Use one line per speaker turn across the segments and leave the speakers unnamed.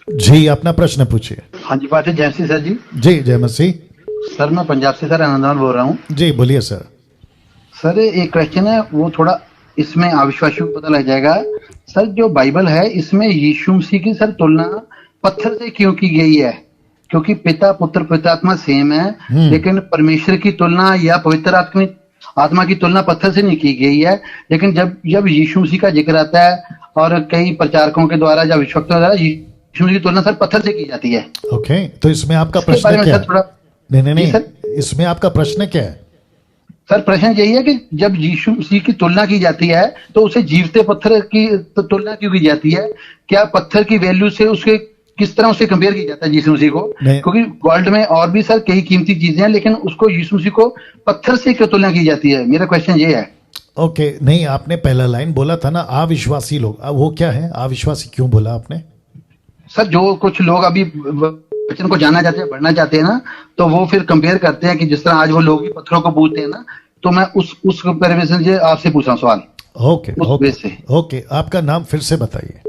जी, अपना प्रश्न पूछिए।
हाँ जी, बात है जय श्री सर जी।
जी, जय मसीह।
सर मैं पंजाब से सर आनंदमान बोल रहा हूँ।
जी, बोलिए सर।
सर एक क्वेश्चन है, वो थोड़ा इसमें अविश्वासियों को पता लग जाएगा। सर जो बाइबल है इसमें यीशु मसीह की सर तुलना पत्थर से क्यों की गई है? क्योंकि पिता पुत्र पवित्रात्मा सेम है, लेकिन परमेश्वर की तुलना या पवित्र आत्मा की तुलना पत्थर से नहीं की गई है। लेकिन जब जब यीशु मसीह का जिक्र आता है और कई प्रचारकों के द्वारा या विश्वक्तों द्वारा यीशु मसीह की तुलना सर पत्थर से की जाती है।
ओके, तो इसमें आपका
इसके
प्रश्न
बारे में
क्या
सर
है?
थोड़ा।
नहीं,
जी सर।
इसमें आपका प्रश्न क्या है?
सर प्रश्न यही है कि जब यीशु मसीह की तुलना की जाती है तो उसे जीवते पत्थर की तुलना क्यों की जाती है? क्या पत्थर की वैल्यू से उसके किस तरह उसे कंपेयर किया जाता है यीशु मसीह को? क्योंकि वर्ल्ड में और भी सर कई कीमती चीजें हैं, लेकिन उसको यीशु मसीह को पत्थर से क्यों तुलना की जाती है? मेरा क्वेश्चन ये है।
ओके, नहीं, आपने पहला लाइन बोला था ना, अविश्वासी लोग, अब वो क्या है? अविश्वासी क्यों बोला आपने?
सर जो कुछ लोग अभी वचन को जानना चाहते हैं, बढ़ना चाहते हैं ना, तो वो फिर कंपेयर करते हैं कि जिस तरह आज वो लोग भी पत्थरों को पूजते हैं ना, तो मैं उस कंपेरिजन से आपसे पूछ रहा हूँ सवाल।
ओके
उस
ओके
बेस से।
ओके, आपका नाम फिर से बताइए।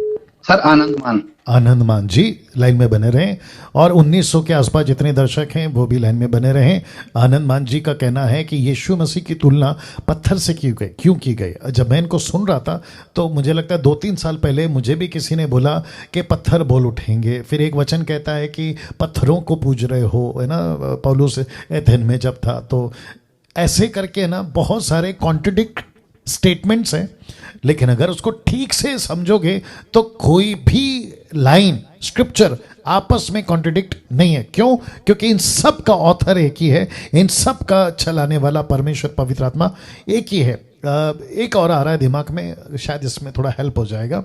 सर आनंदमान।
आनंदमान जी, लाइन में बने रहें, और 1900 के आसपास जितने दर्शक हैं वो भी लाइन में बने रहें। आनंदमान जी का कहना है कि यीशु मसीह की तुलना पत्थर से क्यों की गई? जब मैं इनको सुन रहा था तो मुझे लगता है 2-3 साल पहले मुझे भी किसी ने बोला कि पत्थर बोल उठेंगे। फिर एक वचन कहता है कि पत्थरों को पूज रहे हो, है ना, पौलुस एथेन में जब था। तो ऐसे करके ना बहुत सारे कॉन्ट्रडिक्ट स्टेटमेंट्स हैं, लेकिन अगर उसको ठीक से समझोगे तो कोई भी लाइन स्क्रिप्चर आपस में कॉन्ट्रडिक्ट नहीं है। क्यों? क्योंकि इन सब का ऑथर एक ही है, इन सब का चलाने वाला परमेश्वर पवित्र आत्मा एक ही है। एक और आ रहा है दिमाग में, शायद इसमें थोड़ा हेल्प हो जाएगा।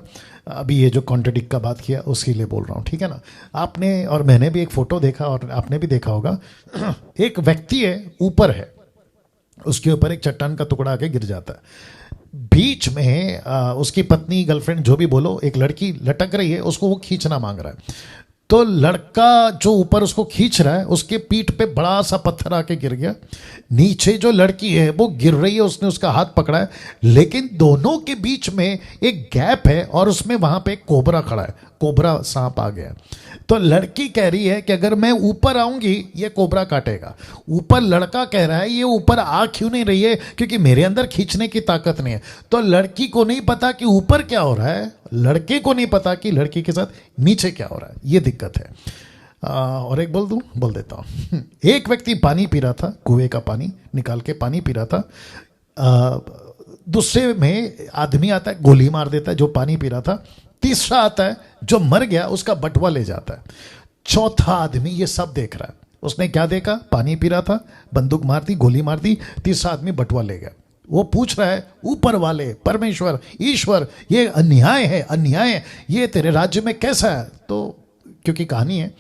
अभी ये जो कॉन्ट्रडिक्ट का बात किया उसके लिए बोल रहा हूँ, ठीक है ना। आपने और मैंने भी एक फोटो देखा और आपने भी देखा होगा। एक व्यक्ति है, ऊपर है, उसके ऊपर एक चट्टान का टुकड़ा आके गिर जाता है। बीच में उसकी पत्नी, गर्लफ्रेंड, जो भी बोलो, एक लड़की लटक रही है, उसको वो खींचना मांग रहा है। तो लड़का जो ऊपर उसको खींच रहा है, उसके पीठ पे बड़ा सा पत्थर आके गिर गया। नीचे जो लड़की है वो गिर रही है, उसने उसका हाथ पकड़ा है, लेकिन दोनों के बीच में एक गैप है और उसमें वहां पे कोबरा खड़ा है, कोबरा सांप आ गया। तो लड़की कह रही है कि अगर मैं ऊपर आऊंगी ये कोबरा काटेगा। ऊपर लड़का कह रहा है ये ऊपर आ क्यों नहीं रही है? क्योंकि मेरे अंदर खींचने की ताकत नहीं है। तो लड़की को नहीं पता कि ऊपर क्या हो रहा है, लड़के को नहीं पता कि लड़की के साथ नीचे क्या हो रहा है। ये दिक्कत है। और एक बोल देता हूँ। एक व्यक्ति पानी पी रहा था, कुएं का पानी निकाल के पानी पी रहा था। दूसरे में आदमी आता है, गोली मार देता है जो पानी पी रहा था। तीसरा आता है, जो मर गया उसका बटुआ ले जाता है। चौथा आदमी ये सब देख रहा है। उसने क्या देखा? पानी पी रहा था, बंदूक मार दी, गोली मार दी, तीसरा आदमी बटुआ ले गया। वो पूछ रहा है, ऊपर वाले परमेश्वर, ईश्वर, ये अन्याय है, अन्याय, ये तेरे राज्य में कैसा है? तो क्योंकि कहानी है,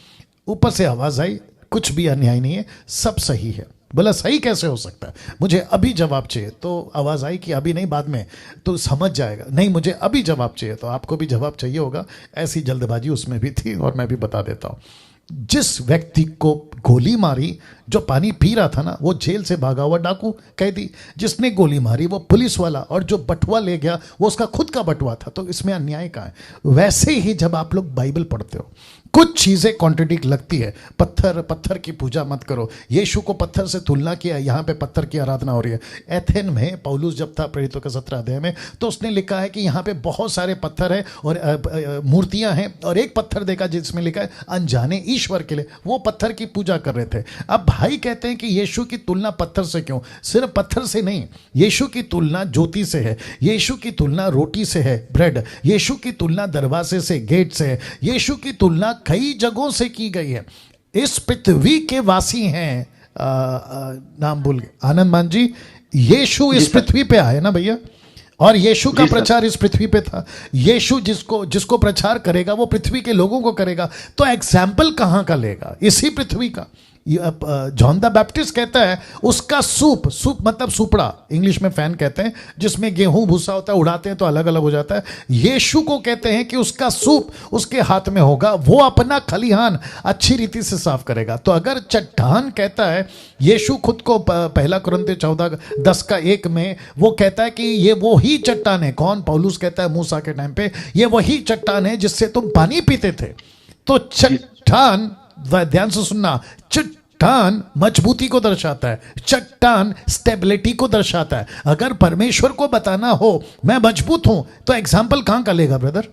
ऊपर से आवाज आई, कुछ भी अन्याय नहीं है, सब सही है। बोला सही कैसे हो सकता है? मुझे अभी जवाब चाहिए। तो आवाज आई कि अभी नहीं, बाद में, तो समझ जाएगा। नहीं, मुझे अभी जवाब चाहिए। तो आपको भी जवाब चाहिए होगा, ऐसी जल्दबाजी उसमें भी थी, और मैं भी बता देता हूं। जिस व्यक्ति को गोली मारी, जो पानी पी रहा था ना, वो जेल से भागा हुआ डाकू कैदी। जिसने गोली मारी वो पुलिस वाला, और जो बटुआ ले गया वो उसका खुद का बटुआ था। तो इसमें अन्याय कहाँ है? वैसे ही जब आप लोग बाइबल पढ़ते हो, कुछ चीजें कॉन्ट्रडिक्ट लगती है। पत्थर की पूजा मत करो। यीशु को पत्थर से तुलना किया, यहाँ पे पत्थर की आराधना हो रही है। एथेन में पौलुस जब था प्रेरितों के 17 अध्याय में, तो उसने लिखा है कि यहाँ पे बहुत सारे पत्थर है और मूर्तियां हैं, और एक पत्थर देखा जिसमें लिखा है अनजाने ईश्वर के लिए। वो पत्थर की पूजा कर रहे थे। अब भाई कहते हैं कि यीशु की तुलना पत्थर से क्यों? सिर्फ पत्थर से नहीं, यीशु की तुलना ज्योति से है, यीशु की तुलना रोटी से है, ब्रेड, यीशु की तुलना दरवाजे से, गेट से है, यीशु की तुलना कई जगहों से की गई है। इस पृथ्वी के वासी हैं, नाम भूल गए, आनंदमान जी, यीशु इस पृथ्वी पे आए ना भैया, और यीशु का प्रचार इस पृथ्वी पे था। यीशु जिसको प्रचार करेगा वो पृथ्वी के लोगों को करेगा। तो एग्जाम्पल कहां का लेगा? इसी पृथ्वी का। जॉन द बैप्टिस्ट कहता है उसका सूप मतलब सुपड़ा, इंग्लिश में फैन कहते हैं, जिसमें गेहूं भूसा होता है, उड़ाते हैं तो अलग अलग हो जाता है। यीशु को कहते हैं कि उसका सूप उसके हाथ में होगा, वो अपना खलिहान अच्छी रीति से साफ करेगा। तो अगर चट्टान कहता है, यीशु खुद को पहला कुरिन्थियों 14:10 में वो कहता है कि ये वो ही चट्टान है। कौन? पौलुस कहता है मूसा के टाइम पे, ये वही चट्टान है जिससे तुम पानी पीते थे। तो चट्टान, ध्यान से सुनना, चट्टान मजबूती को दर्शाता है, चट्टान स्टेबिलिटी को दर्शाता है। अगर परमेश्वर को बताना हो मैं मजबूत हूं तो एग्जाम्पल कहां का लेगा ब्रदर?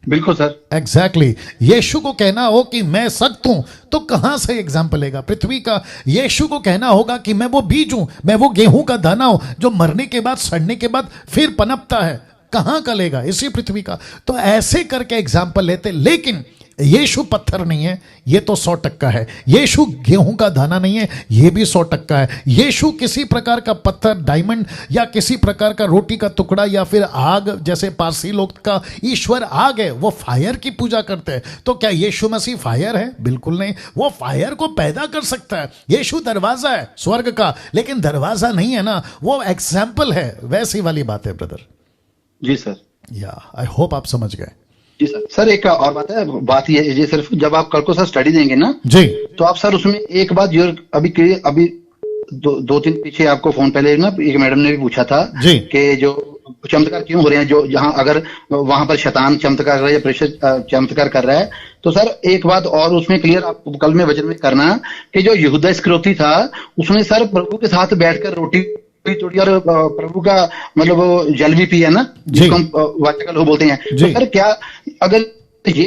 बिल्कुल सर।
एग्जैक्टली यीशु को कहना हो कि मैं सख्त हूं तो कहां से एग्जाम्पल लेगा पृथ्वी का? यीशु को कहना होगा कि मैं वो बीज हूं, मैं वो गेहूं का दाना हूं जो मरने के बाद, सड़ने के बाद फिर पनपता है, कहां का लेगा? इसी पृथ्वी का। तो ऐसे करके एग्जाम्पल लेते। लेकिन यीशु पत्थर नहीं है, ये तो 100% है। यीशु गेहूं का दाना नहीं है, ये भी 100% है। यीशु किसी प्रकार का पत्थर, डायमंड या किसी प्रकार का रोटी का टुकड़ा या फिर आग, जैसे पारसी लोग का ईश्वर आग है, वो फायर की पूजा करते हैं। तो क्या यीशु मसीह फायर है? बिल्कुल नहीं। वो फायर को पैदा कर सकता है। यीशु दरवाजा है स्वर्ग का, लेकिन दरवाजा नहीं है ना, वो एग्जाम्पल है। वैसी वाली बात है ब्रदर।
जी सर।
या आई होप आप समझ गए।
जी सर। सर एक और बात है, बात ये सिर्फ जब आप कल को सर स्टडी देंगे ना
जी,
तो आप सर उसमें एक बात जो अभी दो तीन पीछे आपको फोन पहले ना एक मैडम ने भी पूछा था
जी,
कि जो चमत्कार क्यों हो रहे हैं, जो जहां अगर वहां पर शैतान चमत्कार कर रहा है या प्रेषित चमत्कार कर रहा है, तो सर एक बात और उसमें क्लियर आप कल में वचन में करना कि जो यहूदा इस्करियोती था उसने सर प्रभु के साथ बैठकर रोटी तोड़ी और प्रभु का मतलब वो जल भी पिया ना, जिसको हम वाचकल हो बोलते हैं। तो सर क्या अगर ये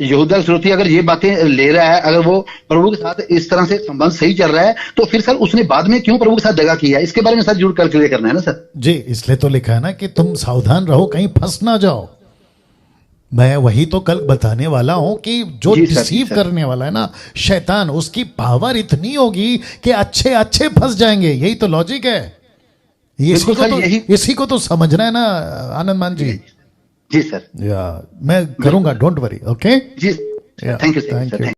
यहूदा इस्करियोती अगर ये बातें ले रहा है, अगर वो प्रभु के साथ इस तरह से संबंध सही चल रहा है, तो फिर सर उसने बाद में क्यों प्रभु के साथ दगा किया? इसके बारे में सर जरूर कल क्लियर करना है ना सर।
जी, इसलिए तो लिखा है ना कि तुम सावधान रहो, कहीं फंस ना जाओ। मैं वही तो कल बताने वाला हूं कि जो डिसीव करने वाला है ना शैतान, उसकी पावर इतनी होगी कि अच्छे अच्छे फंस जाएंगे। यही तो लॉजिक है। इसी को तो समझना है ना आनंद मान जी।
जी सर।
या मैं करूंगा, डोंट वरी। ओके
जी, थैंक यू सर।